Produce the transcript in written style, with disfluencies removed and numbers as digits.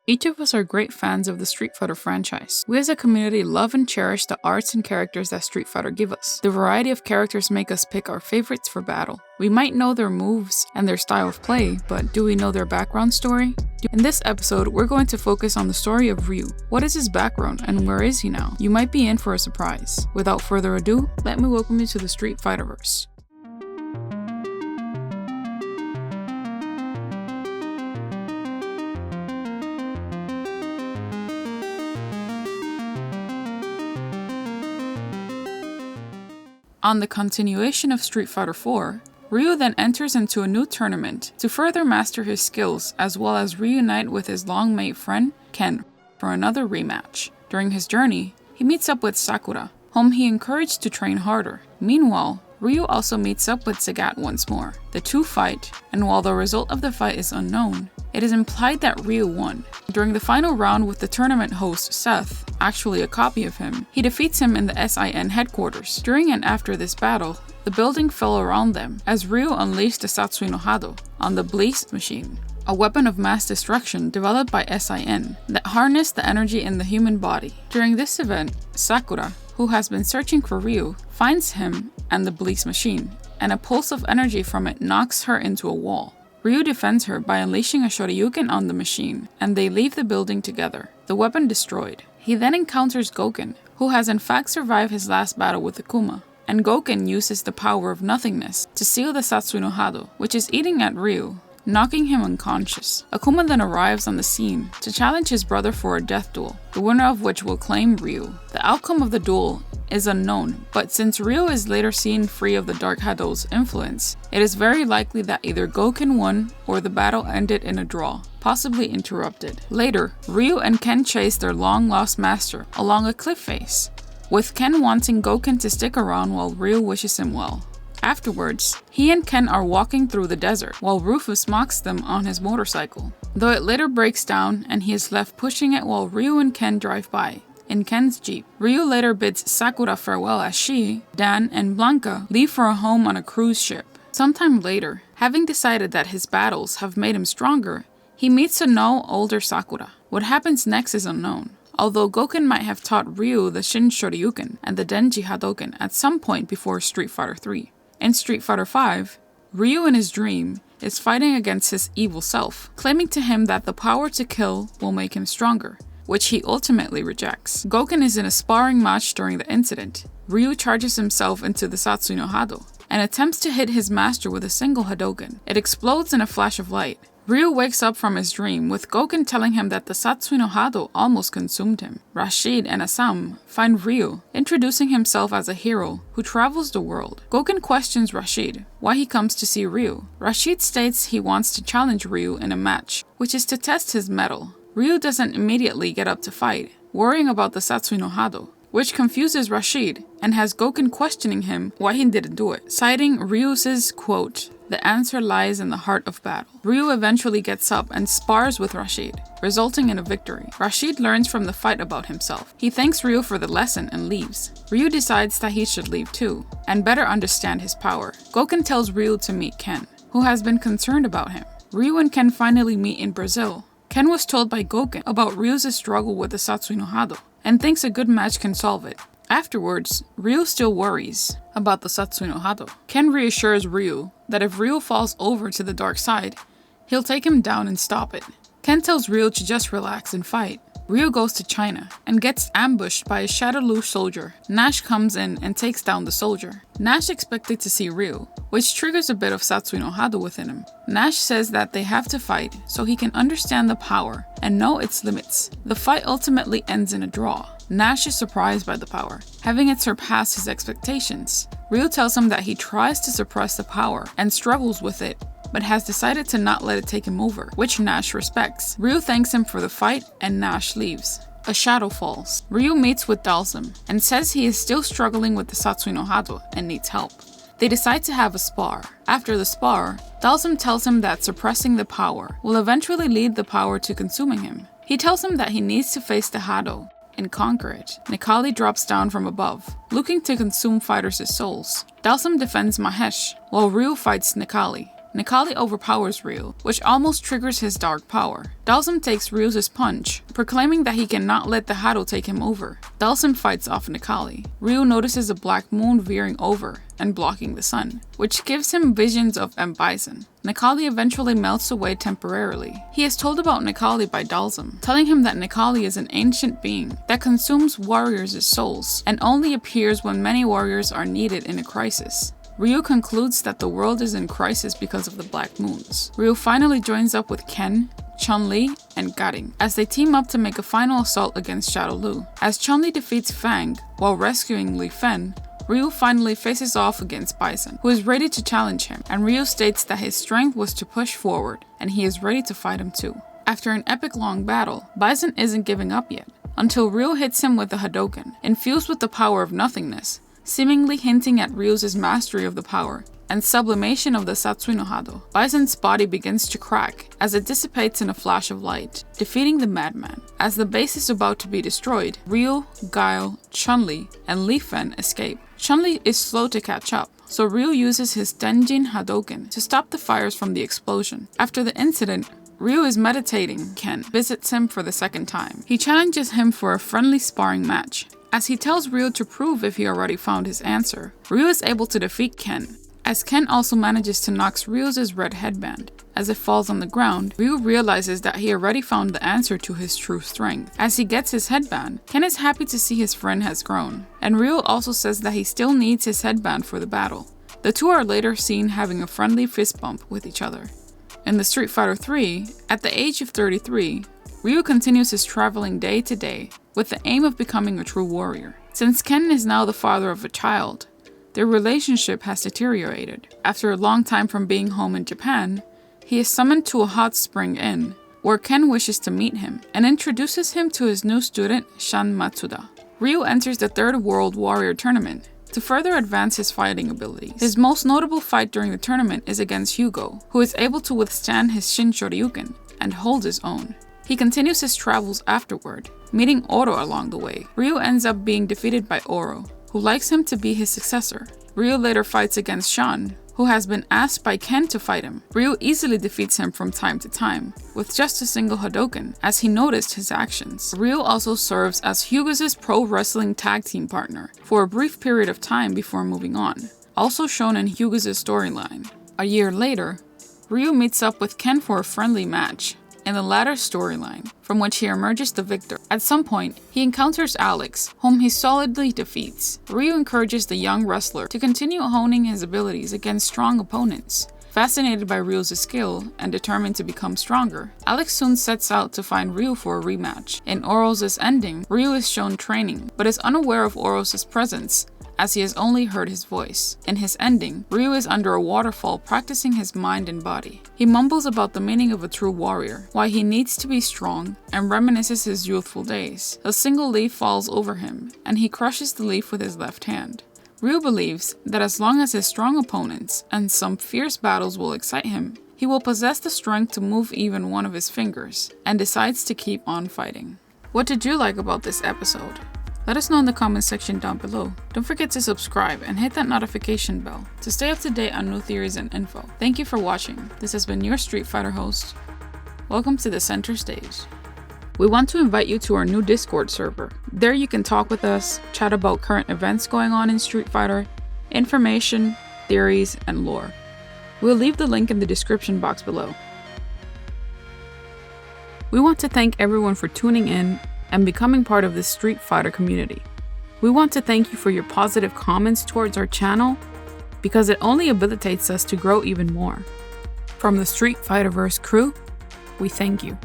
Each of us are great fans of the Street Fighter franchise. We as a community love and cherish the arts and characters that Street Fighter give us. The variety of characters make us pick our favorites for battle. We might know their moves and their style of play, but do we know their background story? In this episode, we're going to focus on the story of Ryu. What is his background and where is he now? You might be in for a surprise. Without further ado, let me welcome you to the Street Fighterverse. On the continuation of Street Fighter IV, Ryu then enters into a new tournament to further master his skills as well as reunite with his long-mate friend, Ken, for another rematch. During his journey, he meets up with Sakura, whom he encouraged to train harder. Meanwhile, Ryu also meets up with Sagat once more. The two fight, and while the result of the fight is unknown, it is implied that Ryu won. During the final round with the tournament host Seth, actually a copy of him, he defeats him in the SIN headquarters. During and after this battle, the building fell around them as Ryu unleashed the Satsui no Hado on the Bleach machine, a weapon of mass destruction developed by SIN that harnessed the energy in the human body. During this event, Sakura, who has been searching for Ryu, finds him and the Bleach machine, and a pulse of energy from it knocks her into a wall. Ryu defends her by unleashing a Shoryuken on the machine, and they leave the building together, the weapon destroyed. He then encounters Gouken, who has in fact survived his last battle with Akuma, and Gouken uses the power of nothingness to seal the Satsui no Hado, which is eating at Ryu, knocking him unconscious. Akuma then arrives on the scene to challenge his brother for a death duel, the winner of which will claim Ryu. The outcome of the duel is unknown, but since Ryu is later seen free of the Dark Hado's influence, it is very likely that either Gouken won or the battle ended in a draw, possibly interrupted. Later, Ryu and Ken chase their long-lost master along a cliff face, with Ken wanting Gouken to stick around while Ryu wishes him well. Afterwards, he and Ken are walking through the desert while Rufus mocks them on his motorcycle, though it later breaks down and he is left pushing it while Ryu and Ken drive by in Ken's Jeep. Ryu later bids Sakura farewell as she, Dan, and Blanca leave for a home on a cruise ship. Sometime later, having decided that his battles have made him stronger, he meets a no older Sakura. What happens next is unknown, although Gouken might have taught Ryu the Shin Shoryuken and the Denji Hadoken at some point before Street Fighter III. In Street Fighter V, Ryu in his dream is fighting against his evil self, claiming to him that the power to kill will make him stronger, which he ultimately rejects. Gouken is in a sparring match during the incident. Ryu charges himself into the Satsui no Hado and attempts to hit his master with a single Hadoken. It explodes in a flash of light. Ryu wakes up from his dream with Gouken telling him that the Satsui no Hado almost consumed him. Rashid and Asam find Ryu, introducing himself as a hero who travels the world. Gouken questions Rashid why he comes to see Ryu. Rashid states he wants to challenge Ryu in a match, which is to test his mettle. Ryu doesn't immediately get up to fight, worrying about the Satsui no Hado, which confuses Rashid and has Gouken questioning him why he didn't do it, citing Ryu's quote, "The answer lies in the heart of battle." Ryu eventually gets up and spars with Rashid, resulting in a victory. Rashid learns from the fight about himself. He thanks Ryu for the lesson and leaves. Ryu decides that he should leave too, and better understand his power. Gouken tells Ryu to meet Ken, who has been concerned about him. Ryu and Ken finally meet in Brazil. Ken was told by Gouken about Ryu's struggle with the Satsui no Hado, and thinks a good match can solve it. Afterwards, Ryu still worries about the Satsui no Hado. Ken reassures Ryu that if Ryu falls over to the dark side, he'll take him down and stop it. Ken tells Ryu to just relax and fight. Ryu goes to China and gets ambushed by a Shadaloo soldier. Nash comes in and takes down the soldier. Nash expected to see Ryu, which triggers a bit of Satsui no Hado within him. Nash says that they have to fight so he can understand the power and know its limits. The fight ultimately ends in a draw. Nash is surprised by the power, having it surpass his expectations. Ryu tells him that he tries to suppress the power and struggles with it, but has decided to not let it take him over, which Nash respects. Ryu thanks him for the fight and Nash leaves. A shadow falls. Ryu meets with Dalsum and says he is still struggling with the Satsui no Hado and needs help. They decide to have a spar. After the spar, Dalsum tells him that suppressing the power will eventually lead the power to consuming him. He tells him that he needs to face the Hado and conquer it. Nikali drops down from above, looking to consume fighters' souls. Dalsum defends Mahesh, while Ryu fights Nikali. Necalli overpowers Ryu, which almost triggers his dark power. Dalsum takes Ryu's punch, proclaiming that he cannot let the Hado take him over. Dalsum fights off Necalli. Ryu notices a black moon veering over and blocking the sun, which gives him visions of M. Bison. Necalli eventually melts away temporarily. He is told about Necalli by Dalsum, telling him that Necalli is an ancient being that consumes warriors' souls and only appears when many warriors are needed in a crisis. Ryu concludes that the world is in crisis because of the black moons. Ryu finally joins up with Ken, Chun-Li, and Garing as they team up to make a final assault against Shadow Lu. As Chun-Li defeats Fang while rescuing Li Fen, Ryu finally faces off against Bison, who is ready to challenge him, and Ryu states that his strength was to push forward, and he is ready to fight him too. After an epic long battle, Bison isn't giving up yet, until Ryu hits him with a Hadoken, infused with the power of nothingness, seemingly hinting at Ryu's mastery of the power and sublimation of the Satsui no Hado. Bison's body begins to crack as it dissipates in a flash of light, defeating the madman. As the base is about to be destroyed, Ryu, Guile, Chun-Li, and Li Fen escape. Chun-Li is slow to catch up, so Ryu uses his Denjin Hadoken to stop the fires from the explosion. After the incident, Ryu is meditating. Ken visits him for the second time. He challenges him for a friendly sparring match. As he tells Ryu to prove if he already found his answer, Ryu is able to defeat Ken, as Ken also manages to knock Ryu's red headband. As it falls on the ground, Ryu realizes that he already found the answer to his true strength. As he gets his headband, Ken is happy to see his friend has grown, and Ryu also says that he still needs his headband for the battle. The two are later seen having a friendly fist bump with each other. In the Street Fighter III, at the age of 33, Ryu continues his traveling day to day with the aim of becoming a true warrior. Since Ken is now the father of a child, their relationship has deteriorated. After a long time from being home in Japan, he is summoned to a hot spring inn, where Ken wishes to meet him and introduces him to his new student, Shan Matsuda. Ryu enters the Third World Warrior Tournament to further advance his fighting abilities. His most notable fight during the tournament is against Hugo, who is able to withstand his Shin Shoryuken and hold his own. He continues his travels afterward, meeting Oro along the way. Ryu ends up being defeated by Oro, who likes him to be his successor. Ryu later fights against Shan, who has been asked by Ken to fight him. Ryu easily defeats him from time to time, with just a single Hadoken, as he noticed his actions. Ryu also serves as Hugo's pro wrestling tag team partner for a brief period of time before moving on, also shown in Hugo's storyline. A year later, Ryu meets up with Ken for a friendly match in the latter's storyline, from which he emerges the victor. At some point, he encounters Alex, whom he solidly defeats. Ryu encourages the young wrestler to continue honing his abilities against strong opponents. Fascinated by Ryu's skill and determined to become stronger, Alex soon sets out to find Ryu for a rematch. In Oro's ending, Ryu is shown training, but is unaware of Oro's presence, as he has only heard his voice. In his ending, Ryu is under a waterfall practicing his mind and body. He mumbles about the meaning of a true warrior, why he needs to be strong, and reminisces his youthful days. A single leaf falls over him, and he crushes the leaf with his left hand. Ryu believes that as long as his strong opponents and some fierce battles will excite him, he will possess the strength to move even one of his fingers, and decides to keep on fighting. What did you like about this episode? Let us know in the comment section down below. Don't forget to subscribe and hit that notification bell to stay up to date on new theories and info. Thank you for watching. This has been your Street Fighter host. Welcome to the center stage. We want to invite you to our new Discord server. There you can talk with us, chat about current events going on in Street Fighter, information, theories, and lore. We'll leave the link in the description box below. We want to thank everyone for tuning in and becoming part of this Street Fighter community. We want to thank you for your positive comments towards our channel, because it only habilitates us to grow even more. From the Street Fighterverse crew, we thank you.